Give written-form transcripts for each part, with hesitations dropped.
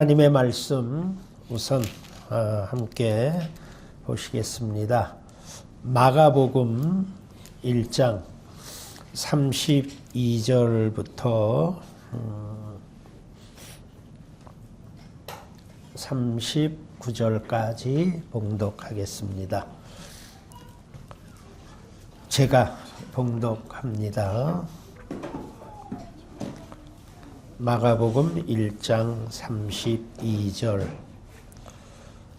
하나님의 말씀 우선 함께 보시겠습니다. 마가복음 1장 32절부터 39절까지 봉독하겠습니다. 제가 봉독합니다. 마가복음 1장 32절.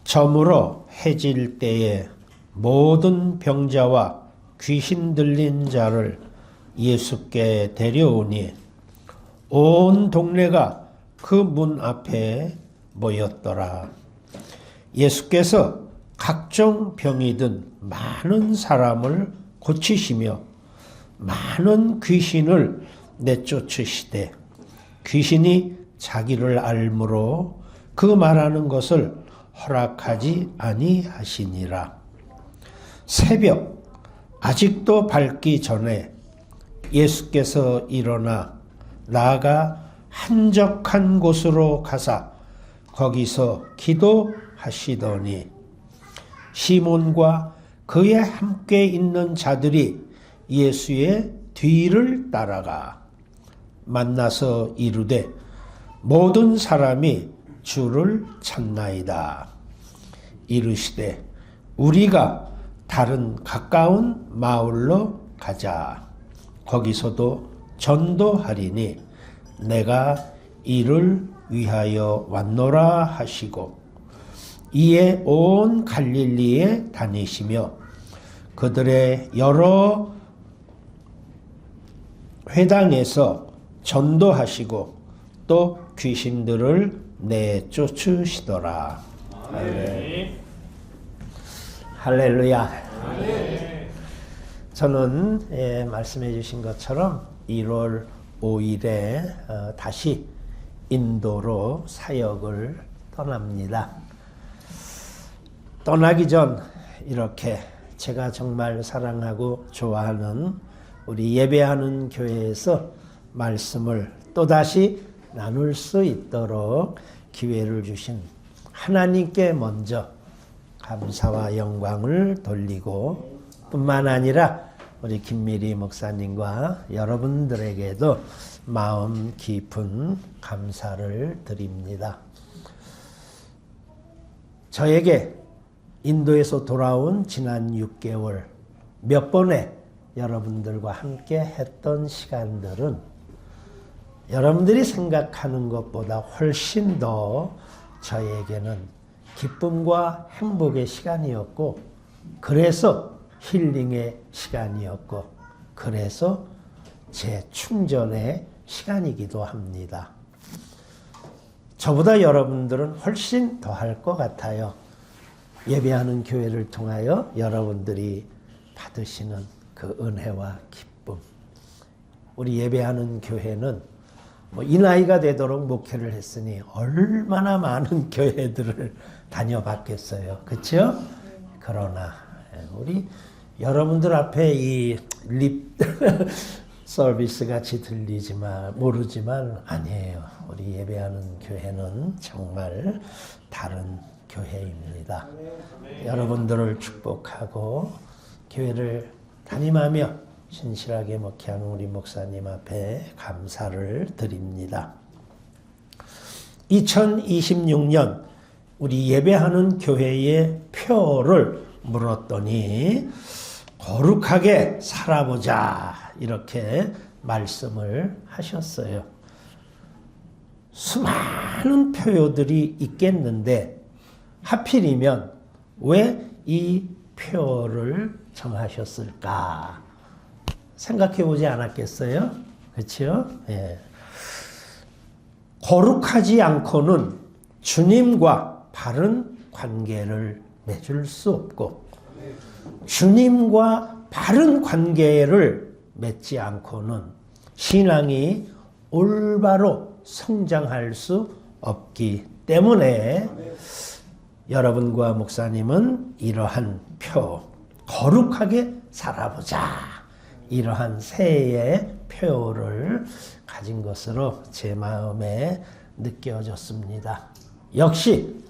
저물어 해질 때에 모든 병자와 귀신 들린 자를 예수께 데려오니 온 동네가 그 문 앞에 모였더라. 예수께서 각종 병이 든 많은 사람을 고치시며 많은 귀신을 내쫓으시되 귀신이 자기를 알므로 그 말하는 것을 허락하지 아니하시니라. 새벽 아직도 밝기 전에 예수께서 일어나 나아가 한적한 곳으로 가사 거기서 기도하시더니 시몬과 그에 함께 있는 자들이 예수의 뒤를 따라가 만나서 이르되 모든 사람이 주를 찾나이다. 이르시되 우리가 다른 가까운 마을로 가자. 거기서도 전도하리니 내가 이를 위하여 왔노라 하시고 이에 온 갈릴리에 다니시며 그들의 여러 회당에서 전도하시고 또 귀신들을 내쫓으시더라. 할렐루야. 저는 말씀해 주신 것처럼 1월 5일에 다시 인도로 사역을 떠납니다. 떠나기 전 이렇게 제가 정말 사랑하고 좋아하는 우리 예배하는 교회에서 말씀을 또다시 나눌 수 있도록 기회를 주신 하나님께 먼저 감사와 영광을 돌리고 뿐만 아니라 우리 김미리 목사님과 여러분들에게도 마음 깊은 감사를 드립니다. 저에게 인도에서 돌아온 지난 6개월 몇 번의 여러분들과 함께 했던 시간들은 여러분들이 생각하는 것보다 훨씬 더 저에게는 기쁨과 행복의 시간이었고 그래서 힐링의 시간이었고 그래서 재충전의 시간이기도 합니다. 저보다 여러분들은 훨씬 더 할 것 같아요. 예배하는 교회를 통하여 여러분들이 받으시는 그 은혜와 기쁨. 우리 예배하는 교회는 이 나이가 되도록 목회를 했으니 얼마나 많은 교회들을 다녀봤겠어요. 그렇죠? 그러나 우리 여러분들 앞에 이 립 서비스 같이 들리지만 모르지만 아니에요. 우리 예배하는 교회는 정말 다른 교회입니다. 여러분들을 축복하고 교회를 담임하며 신실하게 목회하는 우리 목사님 앞에 감사를 드립니다. 2026년 우리 예배하는 교회의 표를 물었더니 거룩하게 살아보자 이렇게 말씀을 하셨어요. 수많은 표들이 있겠는데 하필이면 왜 이 표를 정하셨을까? 생각해 보지 않았겠어요? 그렇죠? 예. 거룩하지 않고는 주님과 바른 관계를 맺을 수 없고 주님과 바른 관계를 맺지 않고는 신앙이 올바로 성장할 수 없기 때문에 여러분과 목사님은 이러한 표, 거룩하게 살아보자. 이러한 새해의 표를 가진 것으로 제 마음에 느껴졌습니다. 역시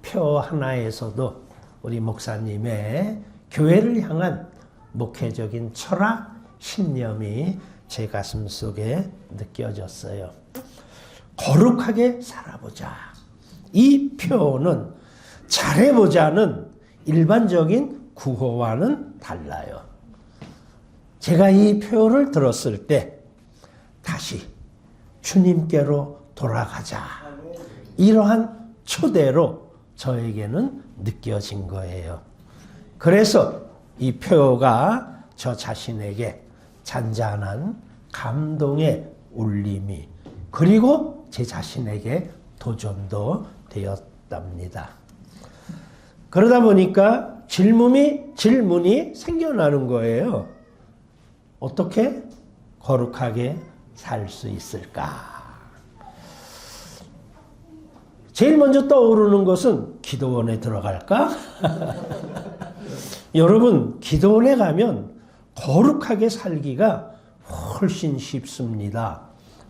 표 하나에서도 우리 목사님의 교회를 향한 목회적인 철학, 신념이 제 가슴 속에 느껴졌어요. 거룩하게 살아보자. 이 표는 잘해보자는 일반적인 구호와는 달라요. 제가 이 표를 들었을 때 다시 주님께로 돌아가자. 이러한 초대로 저에게는 느껴진 거예요. 그래서 이 표가 저 자신에게 잔잔한 감동의 울림이 그리고 제 자신에게 도전도 되었답니다. 그러다 보니까 질문이 생겨나는 거예요. 어떻게 거룩하게 살 수 있을까? 제일 먼저 떠오르는 것은 기도원에 들어갈까? 여러분, 기도원에 가면 거룩하게 살기가 훨씬 쉽습니다.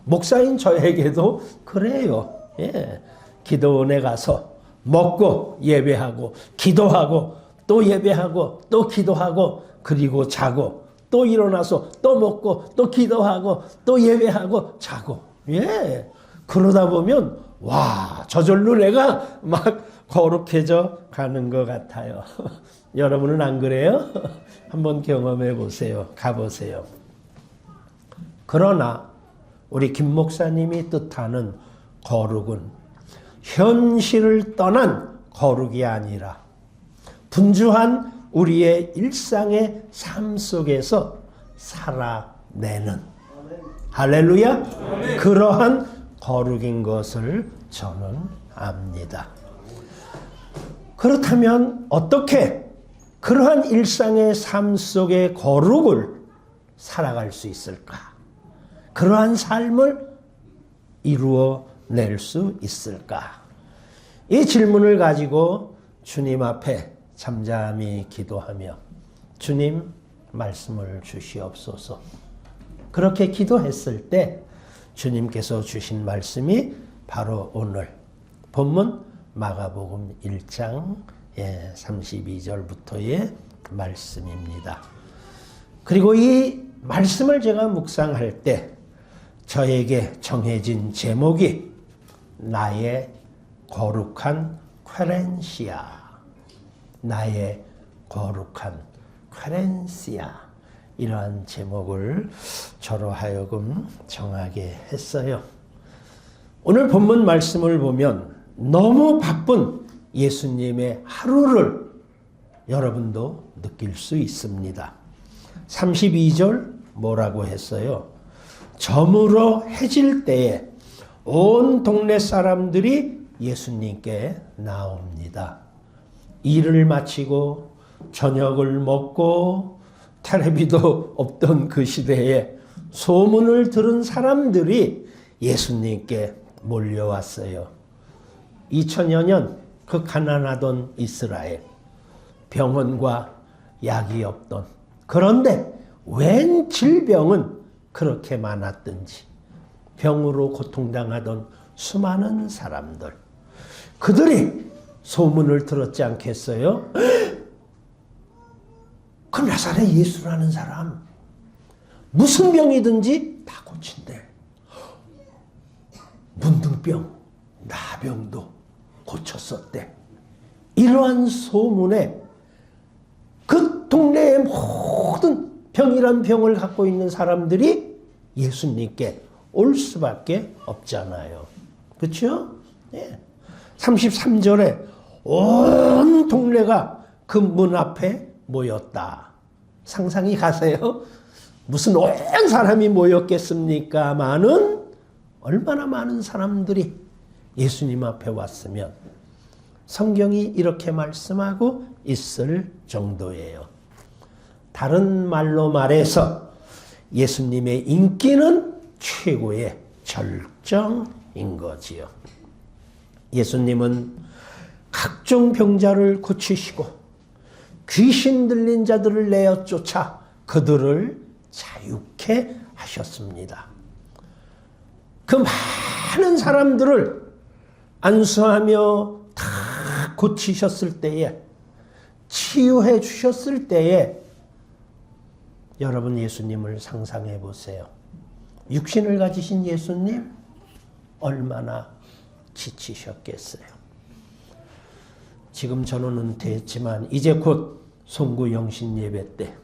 목사인 저에게도 그래요. 예. 기도원에 가서 먹고 예배하고 기도하고 또 예배하고 또 기도하고 그리고 자고 또 일어나서 또 먹고 또 기도하고 또 예배하고 자고. 예. 그러다 보면 와, 저절로 내가 막 거룩해져 가는 것 같아요. 여러분은 안 그래요? 한번 경험해 보세요. 가보세요. 그러나 우리 김 목사님이 뜻하는 거룩은 현실을 떠난 거룩이 아니라 분주한 우리의 일상의 삶 속에서 살아내는 할렐루야? 그러한 거룩인 것을 저는 압니다. 그렇다면 어떻게 그러한 일상의 삶 속의 거룩을 살아갈 수 있을까? 그러한 삶을 이루어낼 수 있을까? 이 질문을 가지고 주님 앞에 잠잠히 기도하며 주님 말씀을 주시옵소서. 그렇게 기도했을 때 주님께서 주신 말씀이 바로 오늘 본문 마가복음 1장 32절부터의 말씀입니다. 그리고 이 말씀을 제가 묵상할 때 저에게 정해진 제목이 나의 거룩한 퀘렌시아, 나의 거룩한 퀘렌시아, 이러한 제목을 저로 하여금 정하게 했어요. 오늘 본문 말씀을 보면 너무 바쁜 예수님의 하루를 여러분도 느낄 수 있습니다. 32절 뭐라고 했어요? 저물어 해질 때에 온 동네 사람들이 예수님께 나옵니다. 일을 마치고 저녁을 먹고 텔레비도 없던 그 시대에 소문을 들은 사람들이 예수님께 몰려왔어요. 2000여 년 그 가난하던 이스라엘, 병원과 약이 없던, 그런데 웬 질병은 그렇게 많았던지 병으로 고통당하던 수많은 사람들, 그들이 소문을 들었지 않겠어요? 그 나사렛 예수라는 사람 무슨 병이든지 다 고친대. 문둥병, 나병도 고쳤었대. 이러한 소문에 그 동네의 모든 병이란 병을 갖고 있는 사람들이 예수님께 올 수밖에 없잖아요. 그렇죠? 네. 33절에 온 동네가 그 문 앞에 모였다. 상상이 가세요? 무슨 온 사람이 모였겠습니까? 얼마나 많은 사람들이 예수님 앞에 왔으면 성경이 이렇게 말씀하고 있을 정도예요. 다른 말로 말해서 예수님의 인기는 최고의 절정인 거지요. 예수님은 각종 병자를 고치시고 귀신 들린 자들을 내어 쫓아 그들을 자유케 하셨습니다. 그 많은 사람들을 안수하며 다 고치셨을 때에, 치유해 주셨을 때에 여러분 예수님을 상상해 보세요. 육신을 가지신 예수님 얼마나 지치셨겠어요. 지금 저는 은퇴했지만 이제 곧 송구 영신 예배 때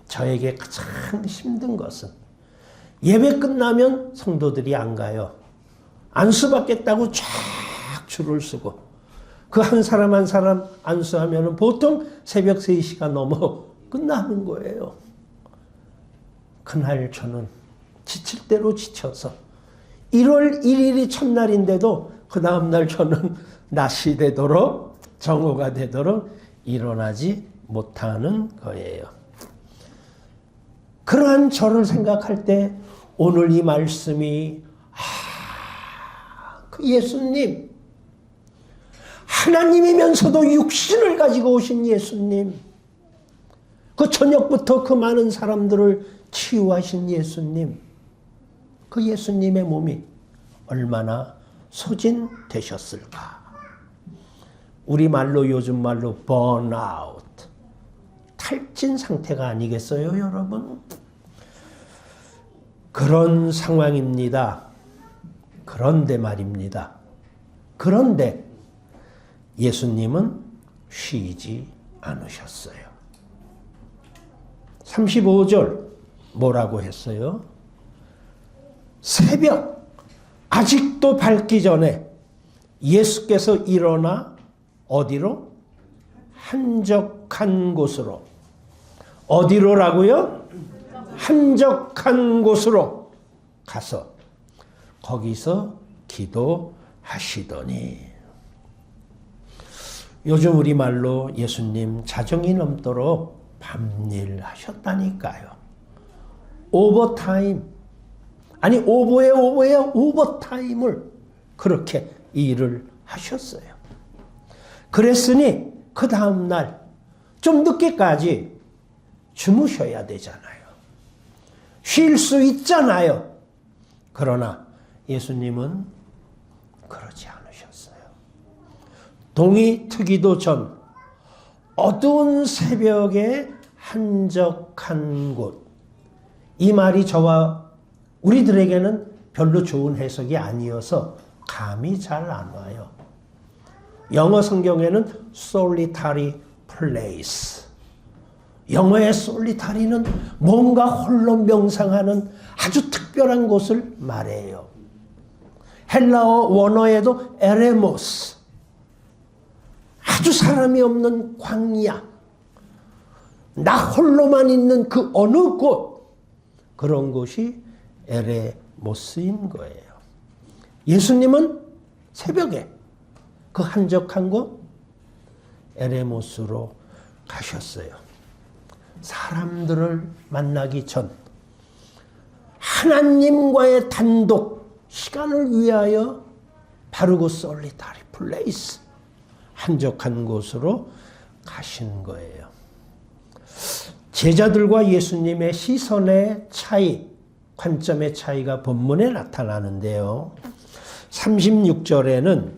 저에게 가장 힘든 것은 예배 끝나면 성도들이 안 가요. 안수받겠다고 쫙 줄을 서고 그 한 사람 한 사람 안수하면 보통 새벽 3시가 넘어 끝나는 거예요. 그날 저는 지칠 대로 지쳐서 1월 1일이 첫날인데도 그 다음날 저는 낮이 되도록 정오가 되도록 일어나지 못하는 거예요. 그러한 저를 생각할 때 오늘 이 말씀이 그 예수님, 하나님이면서도 육신을 가지고 오신 예수님, 그 저녁부터 그 많은 사람들을 치유하신 예수님, 그 예수님의 몸이 얼마나 소진되셨을까. 우리말로 요즘 말로 번아웃, 탈진 상태가 아니겠어요, 여러분? 그런 상황입니다. 그런데 말입니다. 그런데 예수님은 쉬지 않으셨어요. 35절 뭐라고 했어요? 새벽 아직도 밝기 전에 예수께서 일어나 어디로? 한적한 곳으로. 어디로라고요? 한적한 곳으로 가서 거기서 기도하시더니. 요즘 우리말로 예수님 자정이 넘도록 밤일 하셨다니까요. 오버타임, 아니 오버에 오버타임을 그렇게 일을 하셨어요. 그랬으니 그 다음날 좀 늦게까지 주무셔야 되잖아요. 쉴 수 있잖아요. 그러나 예수님은 그러지 않으셨어요. 동이 트기도 전 어두운 새벽에 한적한 곳. 이 말이 저와 우리들에게는 별로 좋은 해석이 아니어서 감이 잘 안 와요. 영어 성경에는 solitary place. 영어의 solitary는 뭔가 홀로 명상하는 아주 특별한 곳을 말해요. 헬라어 원어에도 에레모스. 아주 사람이 없는 광야. 나 홀로만 있는 그 어느 곳. 그런 곳이 에레모스인 거예요. 예수님은 새벽에 그 한적한 곳 에레모스로 가셨어요. 사람들을 만나기 전 하나님과의 단독 시간을 위하여 바로 그 솔리타리 플레이스, 한적한 곳으로 가신 거예요. 제자들과 예수님의 시선의 차이, 관점의 차이가 본문에 나타나는데요. 36절에는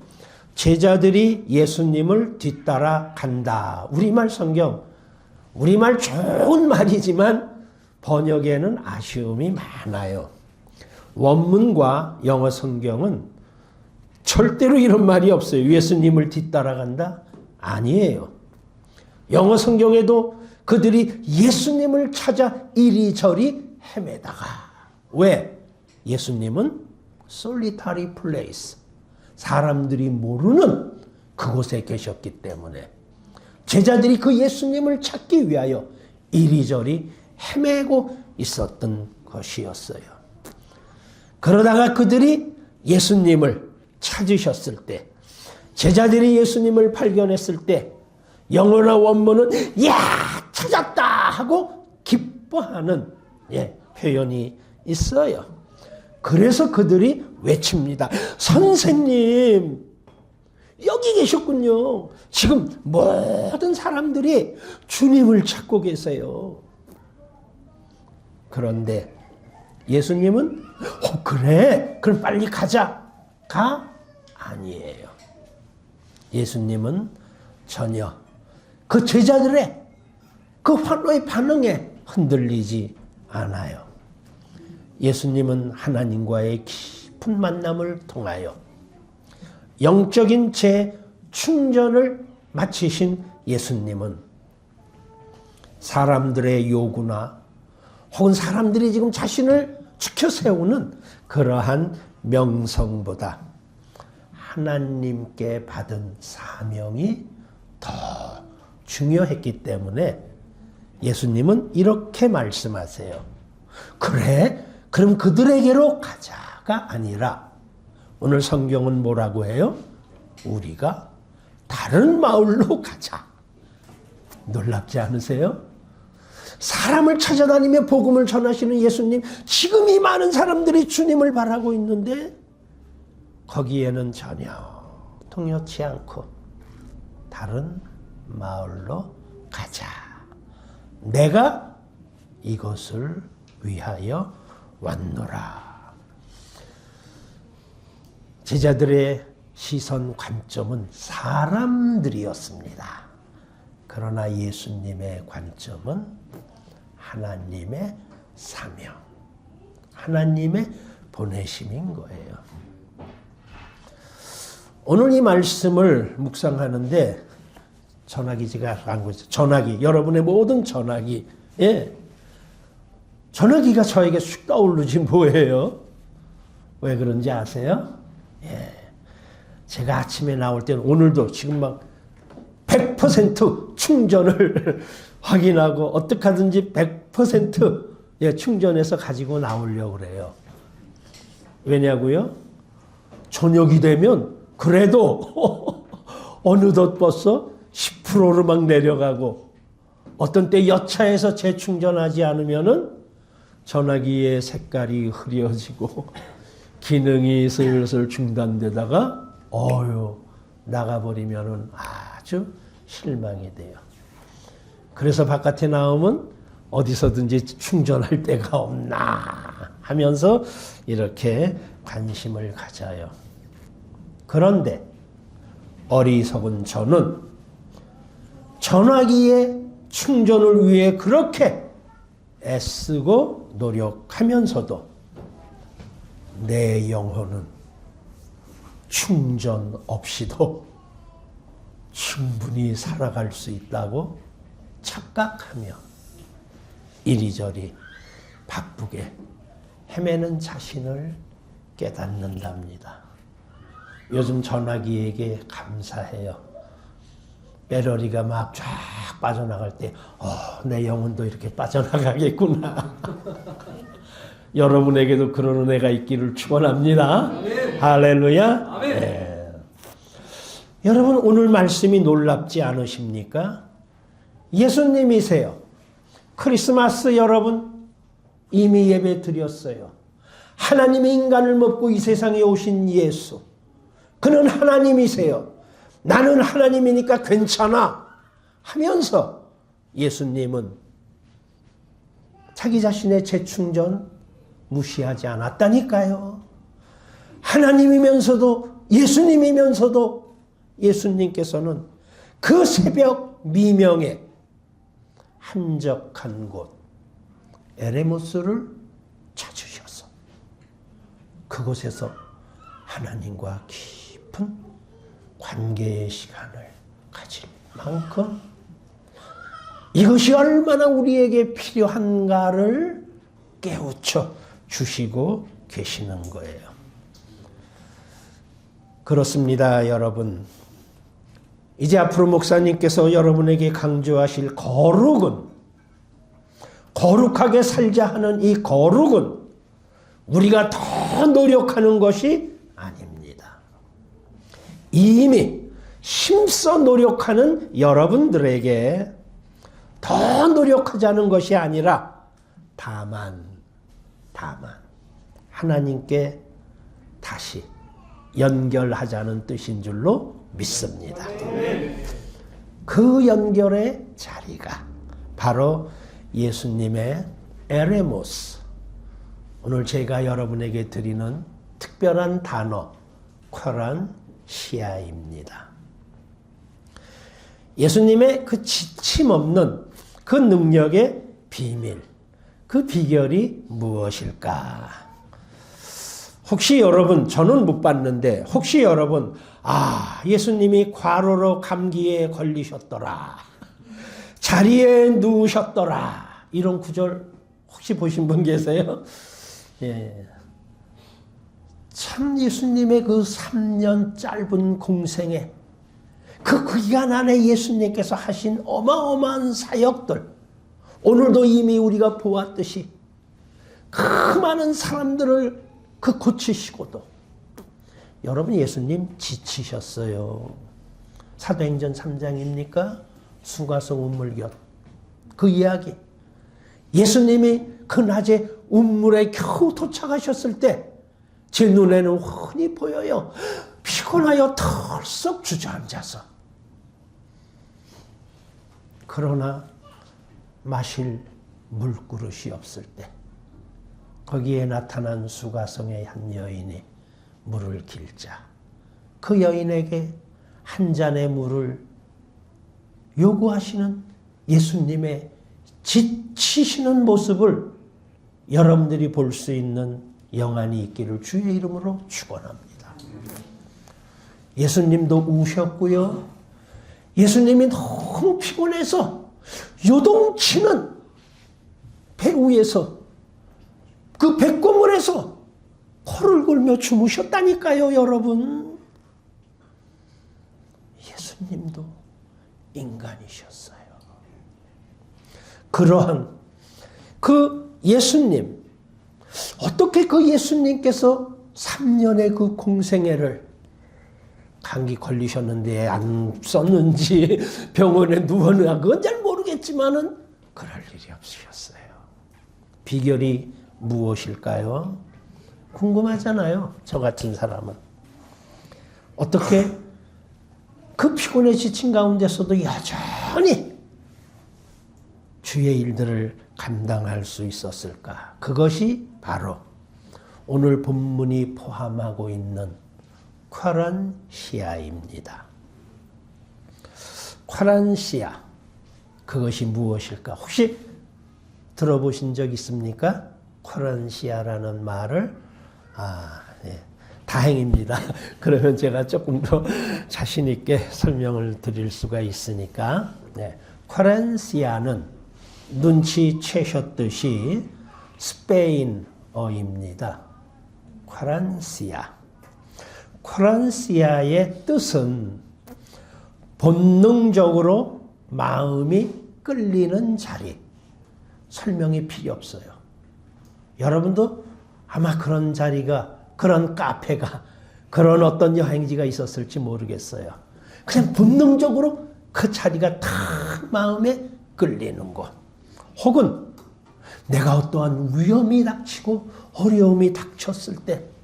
제자들이 예수님을 뒤따라 간다. 우리말 성경, 우리말 좋은 말이지만 번역에는 아쉬움이 많아요. 원문과 영어 성경은 절대로 이런 말이 없어요. 예수님을 뒤따라간다? 아니에요. 영어 성경에도 그들이 예수님을 찾아 이리저리 헤매다가. 왜? 예수님은 solitary place, 사람들이 모르는 그곳에 계셨기 때문에 제자들이 그 예수님을 찾기 위하여 이리저리 헤매고 있었던 것이었어요. 그러다가 그들이 예수님을 찾으셨을 때, 제자들이 예수님을 발견했을 때 영어나 원문은 야 찾았다 하고 기뻐하는 표현이 있어요. 그래서 그들이 외칩니다. 선생님, 여기 계셨군요. 지금 모든 사람들이 주님을 찾고 계세요. 그런데 예수님은 그래, 그럼 빨리 가자. 가? 아니에요. 예수님은 전혀 그 제자들의 그 환호의 반응에 흔들리지 않아요. 예수님은 하나님과의 깊은 만남을 통하여 영적인 재충전을 마치신 예수님은 사람들의 요구나 혹은 사람들이 지금 자신을 지켜 세우는 그러한 명성보다 하나님께 받은 사명이 더 중요했기 때문에 예수님은 이렇게 말씀하세요. 그래, 그럼 그들에게로 가자가 아니라 오늘 성경은 뭐라고 해요? 우리가 다른 마을로 가자. 놀랍지 않으세요? 사람을 찾아다니며 복음을 전하시는 예수님, 지금 이 많은 사람들이 주님을 바라고 있는데 거기에는 전혀 통역치 않고 다른 마을로 가자. 내가 이것을 위하여 왔노라. 제자들의 시선 관점은 사람들이었습니다. 그러나 예수님의 관점은 하나님의 사명, 하나님의 보내심인 거예요. 오늘 이 말씀을 묵상하는데 전화기가 안 거죠. 전화기, 여러분의 모든 전화기, 전화기가 저에게 쑥 떠오르지 뭐예요? 왜 그런지 아세요? 제가 아침에 나올 때는 오늘도 지금 막 100% 충전을 확인하고 어떻게 하든지 100% 충전해서 가지고 나오려고 그래요. 왜냐고요? 저녁이 되면 그래도 어느덧 벌써 10%로 막 내려가고 어떤 때 여차해서 재충전하지 않으면은 전화기의 색깔이 흐려지고 기능이 슬슬 중단되다가 나가버리면은 아주 실망이 돼요. 그래서 바깥에 나오면 어디서든지 충전할 데가 없나 하면서 이렇게 관심을 가져요. 그런데 어리석은 저는 전화기의 충전을 위해 그렇게 애쓰고 노력하면서도 내 영혼은 충전 없이도 충분히 살아갈 수 있다고 착각하며 이리저리 바쁘게 헤매는 자신을 깨닫는답니다. 요즘 전화기에게 감사해요. 배터리가 막 쫙 빠져나갈 때 내 영혼도 이렇게 빠져나가겠구나. 여러분에게도 그런 은혜가 있기를 축원합니다. 할렐루야. 네. 여러분 오늘 말씀이 놀랍지 않으십니까? 예수님이세요. 크리스마스 여러분 이미 예배 드렸어요. 하나님의 인간을 먹고 이 세상에 오신 예수. 그는 하나님이세요. 나는 하나님이니까 괜찮아 하면서 예수님은 자기 자신의 재충전 무시하지 않았다니까요. 하나님이면서도 예수님이면서도 예수님께서는 그 새벽 미명에 한적한 곳 에레모스를 찾으셔서 그곳에서 하나님과 깊은 관계의 시간을 가질 만큼 이것이 얼마나 우리에게 필요한가를 깨우쳐 주시고 계시는 거예요. 그렇습니다, 여러분. 이제 앞으로 목사님께서 여러분에게 강조하실 거룩은, 거룩하게 살자 하는 이 거룩은 우리가 더 노력하는 것이 아닙니다. 이미 힘써 노력하는 여러분들에게 더 노력하자는 것이 아니라 다만 하나님께 다시 연결하자는 뜻인 줄로 믿습니다. 그 연결의 자리가 바로 예수님의 에레모스. 오늘 제가 여러분에게 드리는 특별한 단어, 쾌란 시야입니다. 예수님의 그 지침 없는 그 능력의 비밀, 그 비결이 무엇일까? 혹시 여러분, 저는 못 봤는데 혹시 여러분, 예수님이 과로로 감기에 걸리셨더라, 자리에 누우셨더라, 이런 구절 혹시 보신 분 계세요? 예. 참 예수님의 그 3년 짧은 공생에 그 기간 안에 예수님께서 하신 어마어마한 사역들, 오늘도 이미 우리가 보았듯이 그 많은 사람들을 고치시고도 여러분, 예수님 지치셨어요. 사도행전 3장입니까? 수가성 운물곁 그 이야기. 예수님이 그 낮에 운물에 겨우 도착하셨을 때 제 눈에는 훤히 보여요. 피곤하여 털썩 주저앉아서. 그러나 마실 물그릇이 없을 때 거기에 나타난 수가성의 한 여인이 물을 길자 그 여인에게 한 잔의 물을 요구하시는 예수님의 지치시는 모습을 여러분들이 볼 수 있는 영안이 있기를 주의 이름으로 축원합니다. 예수님도 우셨고요. 예수님이 너무 피곤해서 요동치는 배 위에서 그 백고물에서 코를 골며 주무셨다니까요, 여러분. 예수님도 인간이셨어요. 그러한 그 예수님, 어떻게 그 예수님께서 3년의 그 공생애를 감기 걸리셨는데 안 썼는지 병원에 누웠는지 그건 잘 모르겠지만은 그럴 일이 없으셨어요. 비결이 무엇일까요? 궁금하잖아요. 저 같은 사람은. 어떻게 그 피곤에 지친 가운데서도 여전히 주의 일들을 감당할 수 있었을까? 그것이 바로 오늘 본문이 포함하고 있는 쿼란시아입니다. 쿼란시아, 그것이 무엇일까? 혹시 들어보신 적 있습니까? 쿼란시아라는 말을? 네. 다행입니다. 그러면 제가 조금 더 자신 있게 설명을 드릴 수가 있으니까. 네. 쿼란시아는 눈치채셨듯이 스페인어입니다. 쿼란시아. 쿼란시아의 뜻은 본능적으로 마음이 끌리는 자리. 설명이 필요 없어요. 여러분도 아마 그런 자리가, 그런 카페가, 그런 어떤 여행지가 있었을지 모르겠어요. 그냥 본능적으로 그 자리가 탁 마음에 끌리는 곳. 혹은 내가 어떠한 위험이 닥치고 어려움이 닥쳤을 때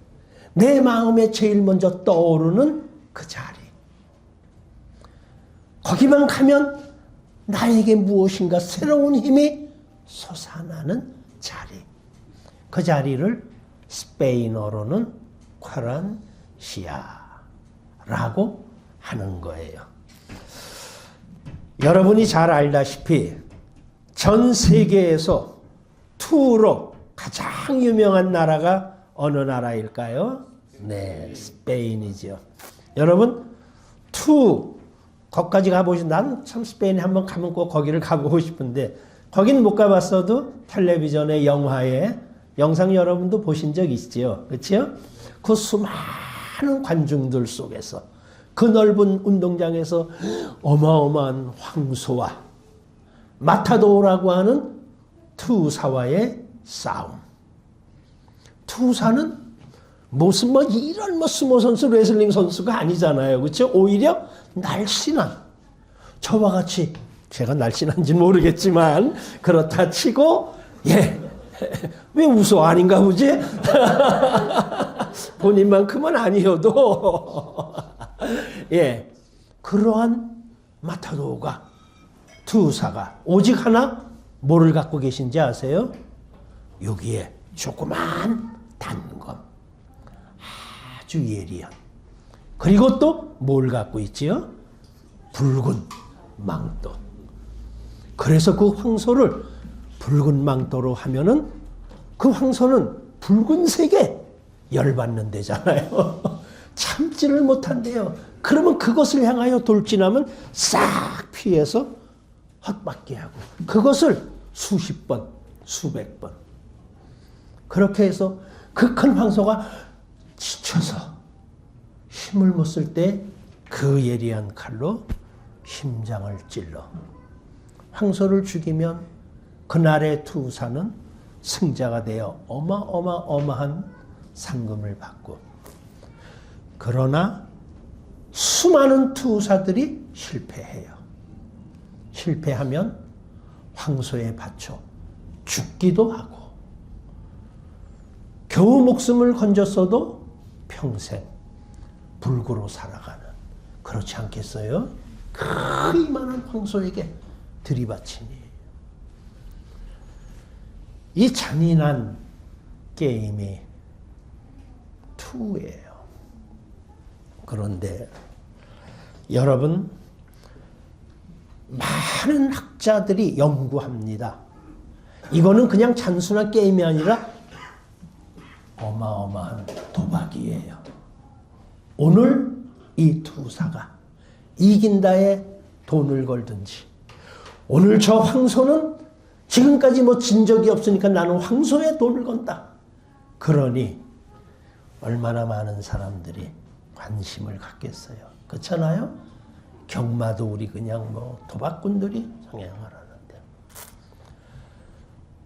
내 마음에 제일 먼저 떠오르는 그 자리. 거기만 가면 나에게 무엇인가 새로운 힘이 솟아나는 자리. 그 자리를 스페인어로는 쿼란시아라고 하는 거예요. 여러분이 잘 알다시피 전 세계에서 투로 가장 유명한 나라가 어느 나라일까요? 네, 스페인이죠. 여러분, 거기까지 가보신, 난 참 스페인에 한번 가면 꼭 거기를 가보고 싶은데, 거긴 못 가봤어도 텔레비전에, 영화에, 영상 여러분도 보신 적 있죠? 그렇죠? 그 수많은 관중들 속에서, 그 넓은 운동장에서 어마어마한 황소와 마타도라고 하는 투사와의 싸움. 투사는 무슨 이런 스모 선수, 레슬링 선수가 아니잖아요. 그렇죠? 오히려 날씬한, 저와 같이, 제가 날씬한지 모르겠지만 그렇다 치고, 왜 웃어? 아닌가 보지? 본인만큼은 아니어도 그러한 마타도가, 투사가 오직 하나 뭐를 갖고 계신지 아세요? 여기에 조그만 단검, 아주 예리한 그리고 또 뭘 갖고 있지요? 붉은 망토. 그래서 그 황소를 붉은 망토로 하면은 그 황소는 붉은색에 열받는 데잖아요. 참지를 못한대요. 그러면 그것을 향하여 돌진하면 싹 피해서 헛바퀴 하고 그것을 수십 번, 수백 번. 그렇게 해서 그 큰 황소가 지쳐서 힘을 못 쓸 때 그 예리한 칼로 심장을 찔러 황소를 죽이면 그날의 투사는 승자가 되어 어마어마한 상금을 받고, 그러나 수많은 투사들이 실패해요. 실패하면 황소에 바쳐 죽기도 하고 겨우 목숨을 건졌어도 평생 불구로 살아가는, 그렇지 않겠어요? 그 이만한 황소에게 들이받치니. 이 잔인한 게임이 투예요. 그런데 여러분, 많은 학자들이 연구합니다. 이거는 그냥 단순한 게임이 아니라 어마어마한 도박이에요. 오늘 이 투사가 이긴다에 돈을 걸든지, 오늘 저 황소는 지금까지 뭐 진 적이 없으니까 나는 황소에 돈을 건다. 그러니 얼마나 많은 사람들이 관심을 갖겠어요. 그렇잖아요? 경마도 우리 그냥 뭐 도박꾼들이 성행을 하는데.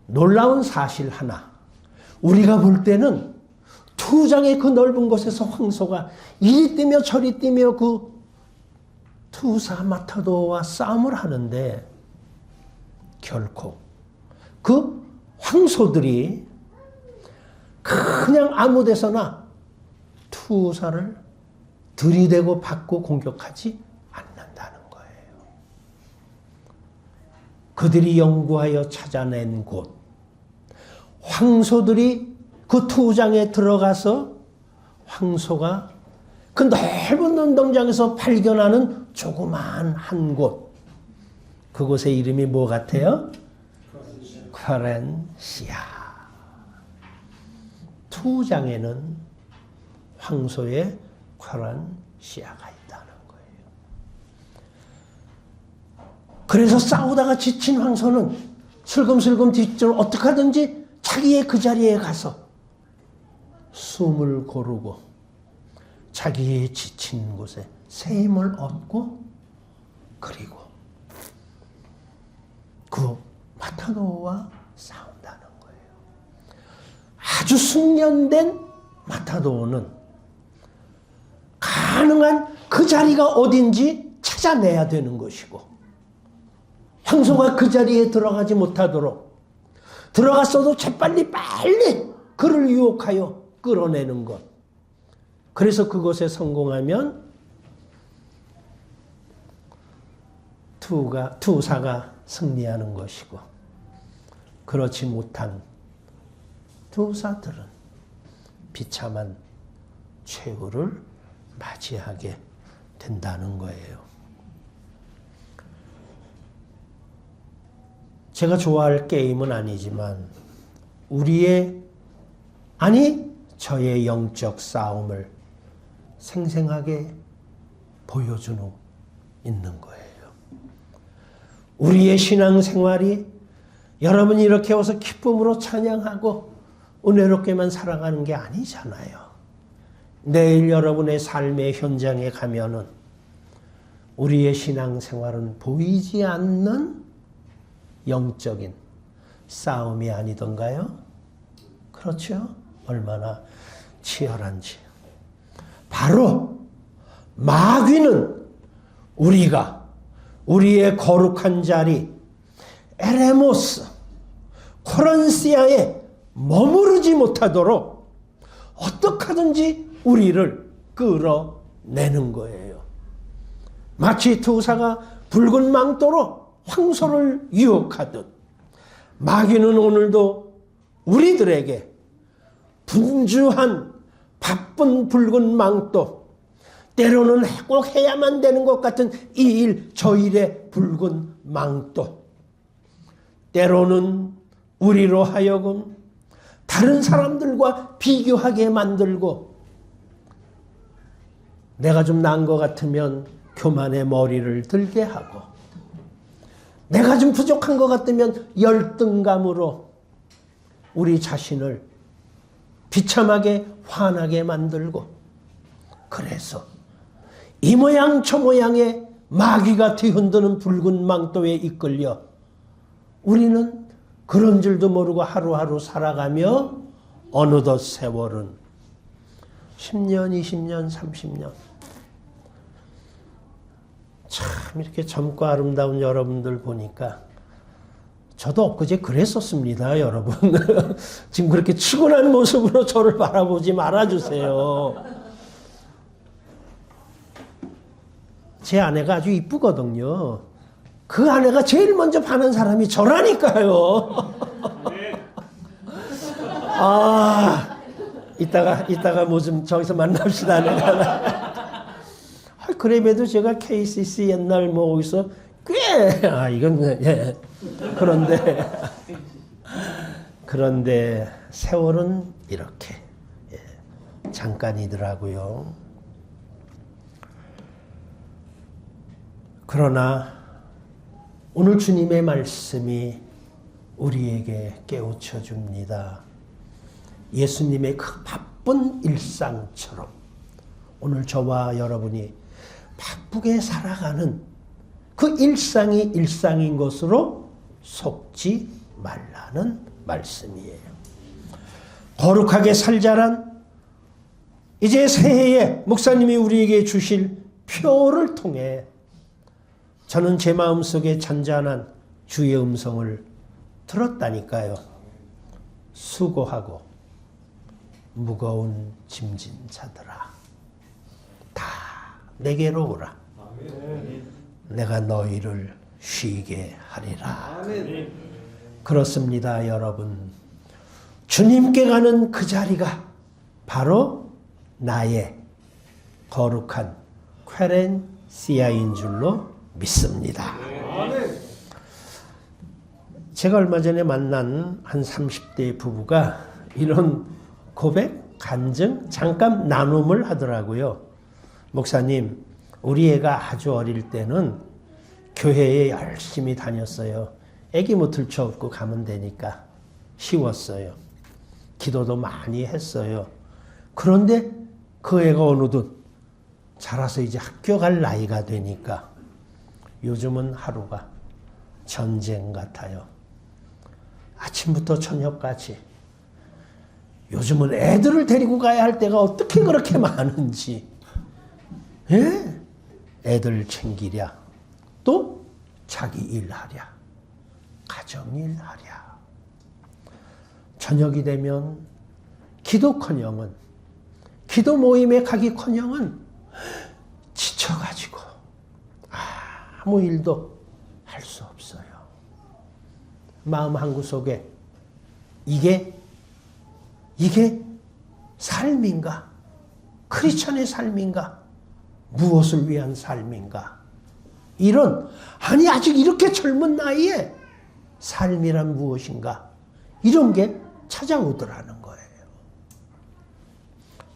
놀라운 사실 하나. 우리가 볼 때는 투장의 그 넓은 곳에서 황소가 이리 뛰며 저리 뛰며 그 투사 마타도와 싸움을 하는데, 결코 그 황소들이 그냥 아무 데서나 투사를 들이대고 받고 공격하지 않는다는 거예요. 그들이 연구하여 찾아낸 곳, 황소들이 그 투장에 들어가서 황소가 그 넓은 운동장에서 발견하는 조그마한 한 곳, 그곳의 이름이 뭐 같아요? 쿼렌시아. 투장에는 황소의 쿼렌시아가 있다는 거예요. 그래서 싸우다가 지친 황소는 슬금슬금 뒷줄 어떻게 하든지 자기의 그 자리에 가서 숨을 고르고 자기의 지친 곳에 새 힘을 얻고, 그리고 그 마타도와 싸운다는 거예요. 아주 숙련된 마타도는 가능한 그 자리가 어딘지 찾아내야 되는 것이고, 황소가 그 자리에 들어가지 못하도록, 들어갔어도 재빨리 빨리 그를 유혹하여 끌어내는 것. 그래서 그것에 성공하면 투사가 승리하는 것이고, 그렇지 못한 투사들은 비참한 최후를 맞이하게 된다는 거예요. 제가 좋아할 게임은 아니지만 저의 영적 싸움을 생생하게 보여주고 있는 거예요. 우리의 신앙생활이 여러분이 이렇게 와서 기쁨으로 찬양하고 은혜롭게만 살아가는 게 아니잖아요. 내일 여러분의 삶의 현장에 가면은 우리의 신앙생활은 보이지 않는 영적인 싸움이 아니던가요? 그렇죠? 얼마나 치열한지. 바로 마귀는 우리의 거룩한 자리 에레모스, 쿼렌시아에 머무르지 못하도록 어떻게 하든지 우리를 끌어내는 거예요. 마치 투사가 붉은 망토로 황소를 유혹하듯 마귀는 오늘도 우리들에게 분주한 바쁜 붉은 망토, 때로는 꼭 해야만 되는 것 같은 이 일 저 일의 붉은 망토, 때로는 우리로 하여금 다른 사람들과 비교하게 만들고, 내가 좀 나은 것 같으면 교만의 머리를 들게 하고, 내가 좀 부족한 것 같으면 열등감으로 우리 자신을 비참하게 화나게 만들고, 그래서 이 모양 저 모양의 마귀가 뒤흔드는 붉은 망토에 이끌려 우리는 그런 줄도 모르고 하루하루 살아가며 어느덧 세월은 10년, 20년, 30년. 참 이렇게 젊고 아름다운 여러분들 보니까 저도 엊그제 그랬었습니다, 여러분. 지금 그렇게 치고난 모습으로 저를 바라보지 말아주세요. 제 아내가 아주 이쁘거든요. 그 아내가 제일 먼저 반한 사람이 저라니까요. 아, 이따가 뭐 좀 저기서 만납시다. 내가. 그래도 제가 KCC 옛날 뭐 거기서 이건 예. 그런데 세월은 이렇게 잠깐이더라고요. 그러나 오늘 주님의 말씀이 우리에게 깨우쳐 줍니다. 예수님의 그 바쁜 일상처럼 오늘 저와 여러분이 바쁘게 살아가는 그 일상이 일상인 것으로 속지 말라는 말씀이에요. 거룩하게 살자란 이제 새해에 목사님이 우리에게 주실 표를 통해 저는 제 마음속에 잔잔한 주의 음성을 들었다니까요. 수고하고 무거운 짐진 자들아, 다 내게로 오라. 내가 너희를 쉬게 하리라. 그렇습니다, 여러분. 주님께 가는 그 자리가 바로 나의 거룩한 퀘렌시아인 줄로 믿습니다. 제가 얼마 전에 만난 한 30대 부부가 이런 고백, 간증, 잠깐 나눔을 하더라고요. 목사님, 우리 애가 아주 어릴 때는 교회에 열심히 다녔어요. 애기 뭐 들쳐업고 가면 되니까 쉬웠어요. 기도도 많이 했어요. 그런데 그 애가 어느덧 자라서 이제 학교 갈 나이가 되니까 요즘은 하루가 전쟁 같아요. 아침부터 저녁까지. 요즘은 애들을 데리고 가야 할 때가 어떻게 그렇게 많은지. 예? 애들 챙기랴. 또 자기 일하랴. 가정 일하랴. 저녁이 되면 기도커녕은, 기도 모임에 가기커녕은 지쳐가지고 아무 일도 할 수 없어요. 마음 한구석에 이게 삶인가? 크리스천의 삶인가? 무엇을 위한 삶인가? 이런, 아니 아직 이렇게 젊은 나이에 삶이란 무엇인가? 이런 게 찾아오더라는 거예요.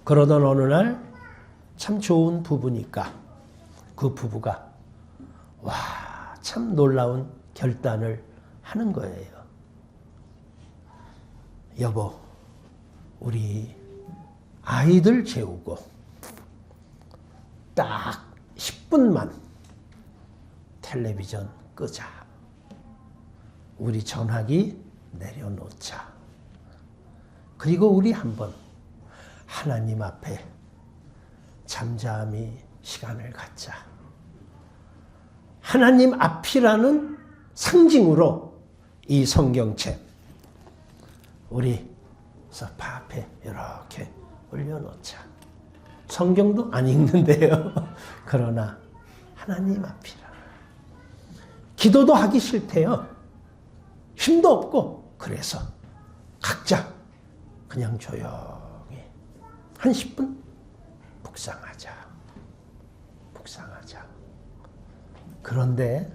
그러던 어느 날 참 좋은 부부니까 그 부부가 참 놀라운 결단을 하는 거예요. 여보, 우리 아이들 재우고 딱 10분만 텔레비전 끄자. 우리 전화기 내려놓자. 그리고 우리 한번 하나님 앞에 잠잠히 시간을 갖자. 하나님 앞이라는 상징으로 이 성경책 우리 소파 앞에 이렇게 올려놓자. 성경도 안 읽는데요. 그러나 하나님 앞이라. 기도도 하기 싫대요. 힘도 없고. 그래서 각자 그냥 조용히 한 10분 묵상하자. 묵상하자. 그런데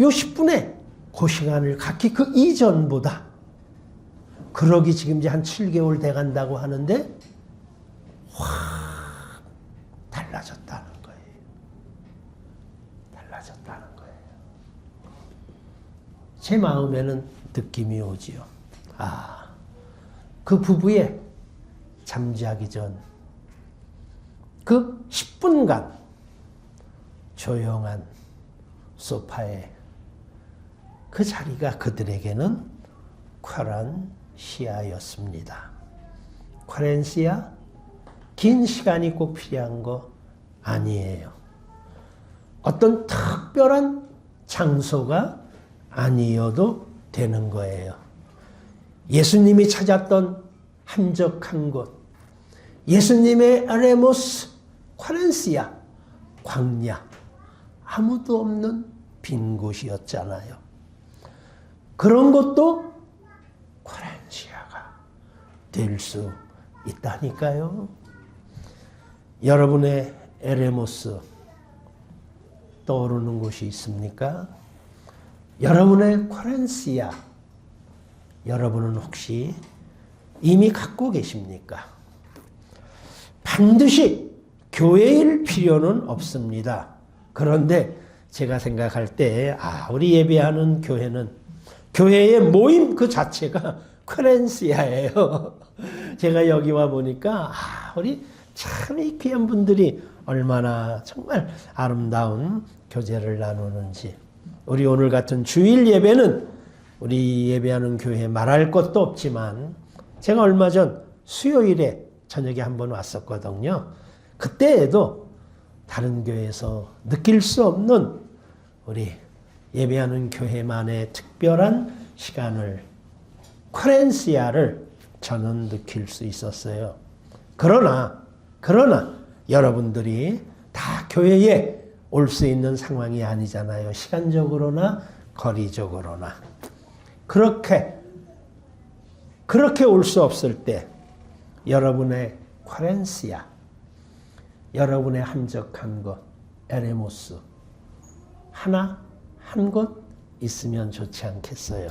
요 10분에 그 시간을 각기 그 이전보다 그러기 지금 이제 한 7개월 돼간다고 하는데 확 달라졌다는 거예요. 달라졌다는 거예요. 제 마음에는 느낌이 오지요. 아, 그 부부의 잠자기 전 그 10분간 조용한 소파에 그 자리가 그들에게는 쿼란시아였습니다. 쿼란시아? 긴 시간이 꼭 필요한 거 아니에요. 어떤 특별한 장소가 아니어도 되는 거예요. 예수님이 찾았던 한적한 곳, 예수님의 에레모스 쿼란시아, 광야, 아무도 없는 빈 곳이었잖아요. 그런 것도 쿼란시아가 될 수 있다니까요. 여러분의 에레모스 떠오르는 곳이 있습니까? 여러분의 쿼란시아, 여러분은 혹시 이미 갖고 계십니까? 반드시 교회일 필요는 없습니다. 그런데 제가 생각할 때, 우리 예배하는 교회는 교회의 모임 그 자체가 쿼란시아예요. 제가 여기 와 보니까, 우리 참 이 귀한 분들이 얼마나 정말 아름다운 교제를 나누는지. 우리 오늘 같은 주일 예배는 우리 예배하는 교회 말할 것도 없지만, 제가 얼마 전 수요일에 저녁에 한번 왔었거든요. 그때에도 다른 교회에서 느낄 수 없는 우리 예배하는 교회만의 특별한 시간을, 쿼란시아를 저는 느낄 수 있었어요. 그러나 여러분들이 다 교회에 올 수 있는 상황이 아니잖아요. 시간적으로나 거리적으로나. 그렇게 올 수 없을 때 여러분의 쿼란시아, 여러분의 한적한 곳, 에레모스 한 곳 있으면 좋지 않겠어요?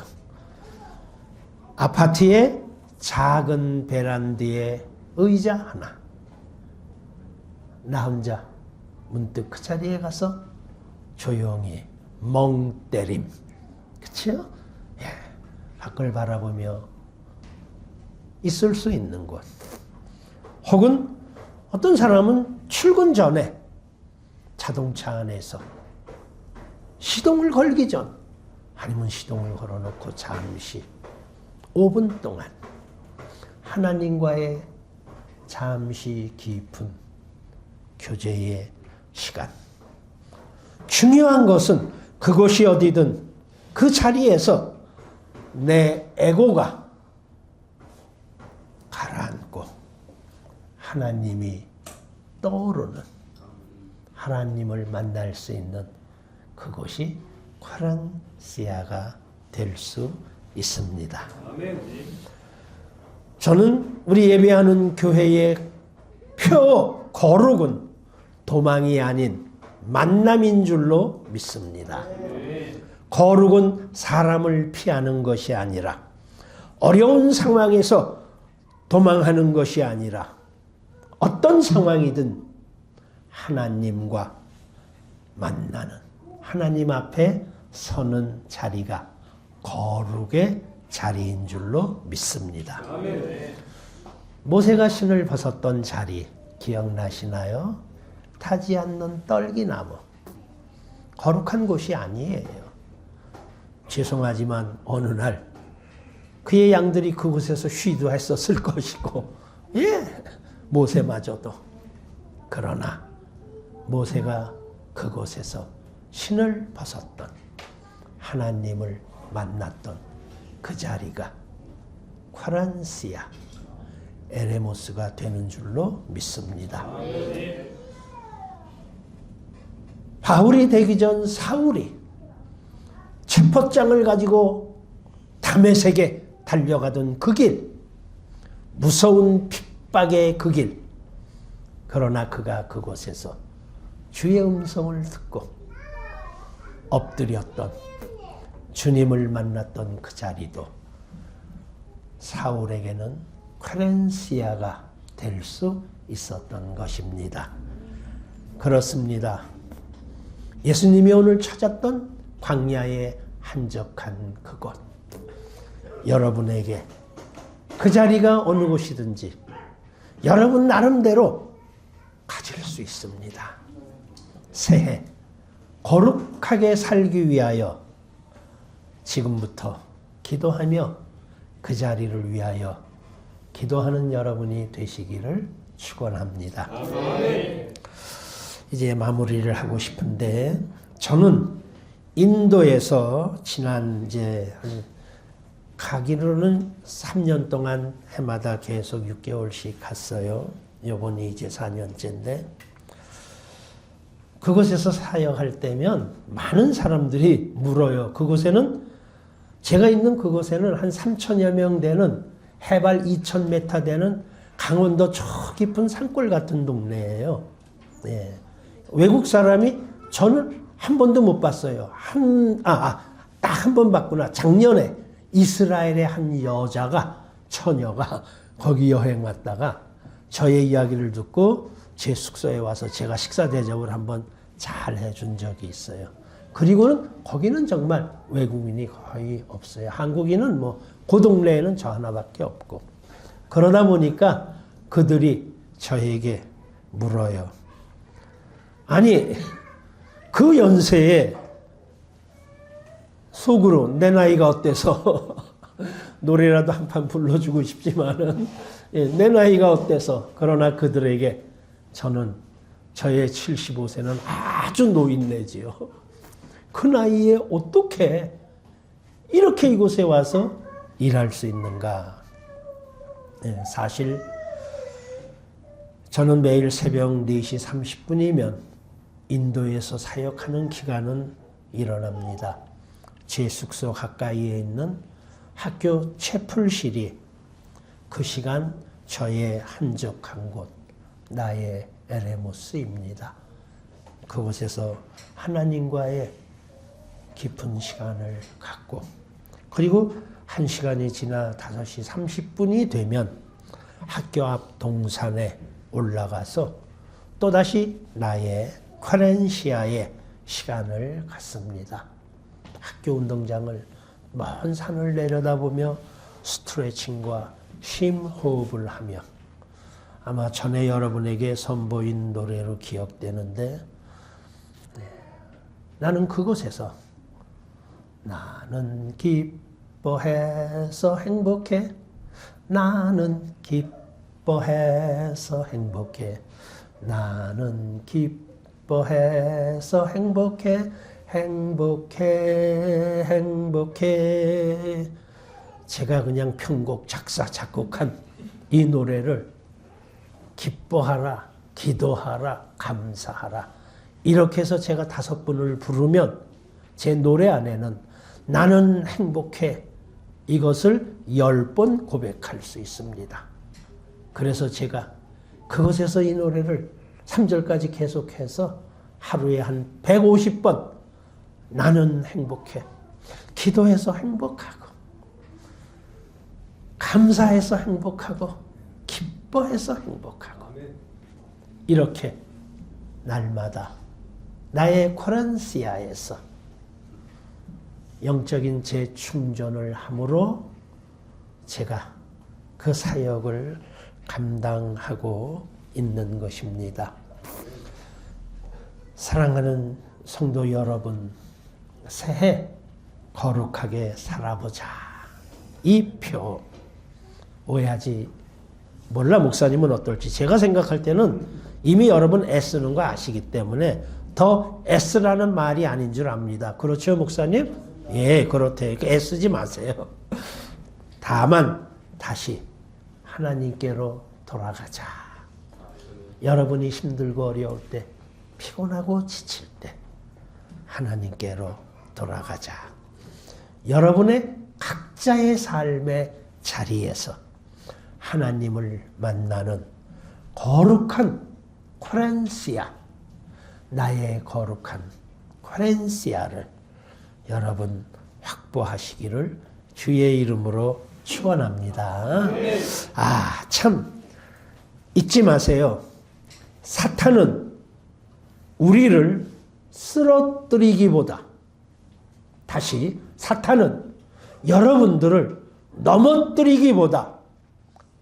아파트의 작은 베란다에 의자 하나, 나 혼자 문득 그 자리에 가서 조용히 멍 때림, 그치요? 예, 밖을 바라보며 있을 수 있는 곳. 혹은 어떤 사람은 출근 전에 자동차 안에서 시동을 걸기 전, 아니면 시동을 걸어놓고 잠시 5분 동안 하나님과의 잠시 깊은 교제의 시간. 중요한 것은 그곳이 어디든 그 자리에서 내 에고가 가라앉고 하나님이 떠오르는, 하나님을 만날 수 있는 그곳이 쿼란시아가 될 수 있습니다. 저는 우리 예배하는 교회의 표 거룩은 도망이 아닌 만남인 줄로 믿습니다. 거룩은 사람을 피하는 것이 아니라, 어려운 상황에서 도망하는 것이 아니라, 어떤 상황이든 하나님과 만나는, 하나님 앞에 서는 자리가 거룩의 자리인 줄로 믿습니다. 모세가 신을 벗었던 자리 기억나시나요? 타지 않는 떨기나무. 거룩한 곳이 아니에요. 죄송하지만 어느 날 그의 양들이 그곳에서 쉬도 했었을 것이고, 모세마저도. 그러나 모세가 그곳에서 신을 벗었던, 하나님을 만났던 그 자리가 쿼란시아, 에레모스가 되는 줄로 믿습니다. 바울이 되기 전 사울이 체포장을 가지고 다메섹에 달려가던 그 길, 무서운 핍박의 그 길, 그러나 그가 그곳에서 주의 음성을 듣고 엎드렸던 주님을 만났던 그 자리도 사울에게는 퀘렌시아가 될 수 있었던 것입니다. 그렇습니다. 예수님이 오늘 찾았던 광야의 한적한 그곳, 여러분에게 그 자리가 어느 곳이든지 여러분 나름대로 가질 수 있습니다. 새해 거룩하게 살기 위하여 지금부터 기도하며 그 자리를 위하여 기도하는 여러분이 되시기를 축원합니다. 이제 마무리를 하고 싶은데, 저는 인도에서 지난 이제 가기로는 3년 동안 해마다 계속 6개월씩 갔어요. 요번이 이제 4년째인데, 그곳에서 사역할 때면 많은 사람들이 물어요. 그곳에는, 제가 있는 그곳에는 한 3천여 명 되는, 해발 2,000m 되는 강원도 저 깊은 산골 같은 동네예요. 예. 외국 사람이 저는 한 번도 못 봤어요. 딱 한 번 봤구나. 작년에 이스라엘의 한 여자가, 처녀가 거기 여행 왔다가 저의 이야기를 듣고 제 숙소에 와서 제가 식사 대접을 한번 잘 해준 적이 있어요. 그리고는 거기는 정말 외국인이 거의 없어요. 한국인은 뭐 그 동네에는 저 하나밖에 없고. 그러다 보니까 그들이 저에게 물어요. 아니, 그 연세에 속으로 내 나이가 어때서 노래라도 한 판 불러주고 싶지만은, 내 나이가 어때서. 그러나 그들에게 저는 저의 75세는 아주 노인네지요. 그 나이에 어떻게 이렇게 이곳에 와서 일할 수 있는가. 사실 저는 매일 새벽 4시 30분이면 인도에서 사역하는 기간은 일어납니다. 제 숙소 가까이에 있는 학교 채플실이 그 시간 저의 한적한 곳, 나의 에레모스입니다. 그곳에서 하나님과의 깊은 시간을 갖고, 그리고 1시간이 지나 5시 30분이 되면 학교 앞 동산에 올라가서 또다시 나의 퀘렌시아의 시간을 갖습니다. 학교 운동장을 먼 산을 내려다보며 스트레칭과 심호흡을 하며, 아마 전에 여러분에게 선보인 노래로 기억되는데, 나는 그곳에서 나는 기뻐해서 행복해, 나는 기뻐해서 행복해, 나는 기뻐해서 행복해, 행복해, 행복해. 제가 그냥 편곡, 작사, 작곡한 이 노래를 기뻐하라, 기도하라, 감사하라, 이렇게 해서 제가 5번을 부르면 제 노래 안에는 나는 행복해, 이것을 10번 고백할 수 있습니다. 그래서 제가 그것에서 이 노래를 3절까지 계속해서 하루에 한 150번 나는 행복해, 기도해서 행복하고, 감사해서 행복하고, 기뻐해서 행복하고, 이렇게 날마다 나의 퀘렌시아에서 영적인 재충전을 함으로 제가 그 사역을 감당하고 있는 것입니다. 사랑하는 성도 여러분, 새해 거룩하게 살아보자. 이 표 오해하지 몰라. 목사님은 어떨지. 제가 생각할 때는 이미 여러분 애쓰는 거 아시기 때문에 더 애쓰라는 말이 아닌 줄 압니다. 그렇죠, 목사님? 예, 그렇대요. 애쓰지 마세요. 다만 다시 하나님께로 돌아가자. 여러분이 힘들고 어려울 때, 피곤하고 지칠 때 하나님께로 돌아가자. 여러분의 각자의 삶의 자리에서 하나님을 만나는 거룩한 코렌시아, 나의 거룩한 코렌시아를 여러분 확보하시기를 주의 이름으로 축원합니다. 참 잊지 마세요. 사탄은 우리를 쓰러뜨리기보다, 다시 사탄은 여러분들을 넘어뜨리기보다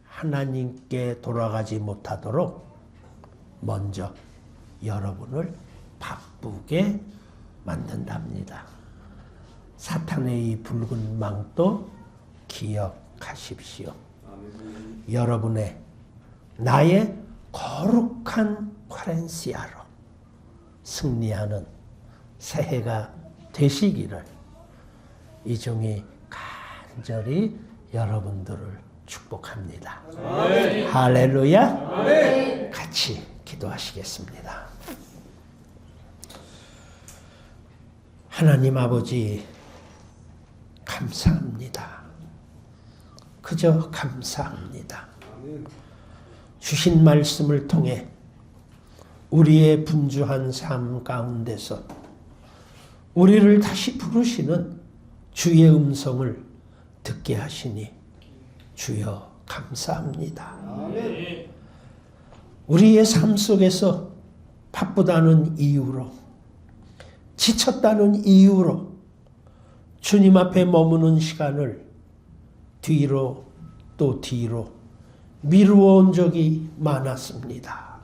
하나님께 돌아가지 못하도록 먼저 여러분을 바쁘게 만든답니다. 사탄의 이 붉은 망도 기억하십시오. 여러분의 나의 거룩한 코렌시아로 승리하는 새해가 되시기를 이종이 간절히 여러분들을 축복합니다. 할렐루야. 같이 기도하시겠습니다. 하나님 아버지, 감사합니다. 그저 감사합니다. 주신 말씀을 통해 우리의 분주한 삶 가운데서 우리를 다시 부르시는 주의 음성을 듣게 하시니 주여 감사합니다. 우리의 삶 속에서 바쁘다는 이유로, 지쳤다는 이유로 주님 앞에 머무는 시간을 뒤로 또 뒤로 미루어 온 적이 많았습니다.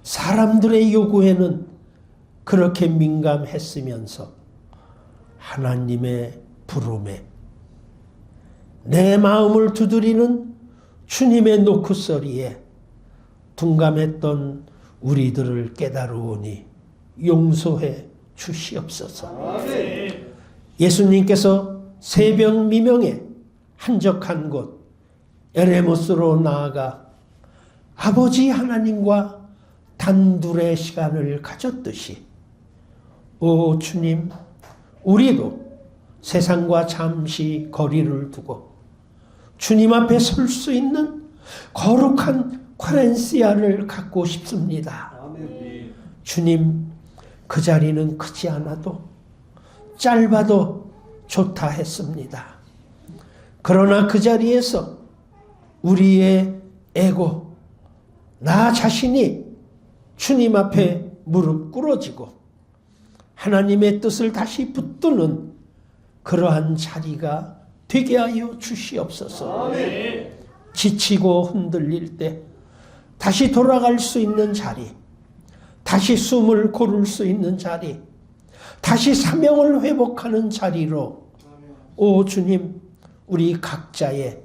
사람들의 요구에는 그렇게 민감했으면서 하나님의 부름에 내 마음을 두드리는 주님의 노크소리에 둔감했던 우리들을 깨달으오니 용서해 주시옵소서. 예수님께서 새벽 미명에 한적한 곳 에레모스로 나아가 아버지 하나님과 단둘의 시간을 가졌듯이, 오 주님, 우리도 세상과 잠시 거리를 두고 주님 앞에 설 수 있는 거룩한 코렌시아를 갖고 싶습니다. 주님, 그 자리는 크지 않아도 짧아도 좋다 했습니다. 그러나 그 자리에서 우리의 에고, 나 자신이 주님 앞에 무릎 꿇어지고 하나님의 뜻을 다시 붙드는 그러한 자리가 되게 하여 주시옵소서. 지치고 흔들릴 때 다시 돌아갈 수 있는 자리, 다시 숨을 고를 수 있는 자리, 다시 사명을 회복하는 자리로, 오 주님, 우리 각자의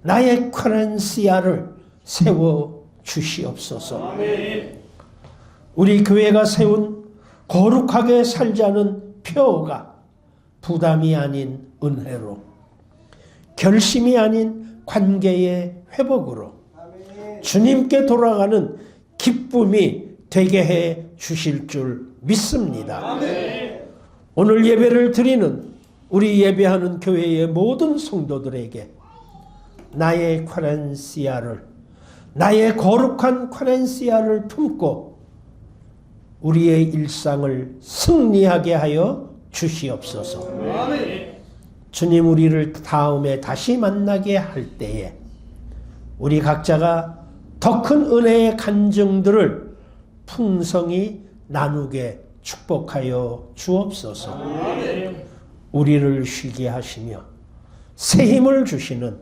나의 코렌시아를 세워 주시옵소서. 우리 교회가 세운 거룩하게 살자는 표어가 부담이 아닌 은혜로, 결심이 아닌 관계의 회복으로 주님께 돌아가는 기쁨이 되게 해 주실 줄 믿습니다. 오늘 예배를 드리는 우리 예배하는 교회의 모든 성도들에게 나의 코렌시아를, 나의 거룩한 코렌시아를 품고 우리의 일상을 승리하게 하여 주시옵소서. 주님, 우리를 다음에 다시 만나게 할 때에 우리 각자가 더 큰 은혜의 간증들을 풍성히 나누게 축복하여 주옵소서. 우리를 쉬게 하시며 새 힘을 주시는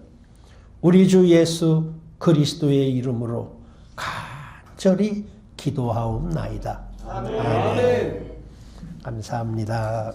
우리 주 예수 그리스도의 이름으로 간절히 기도하옵나이다. 아멘. 감사합니다.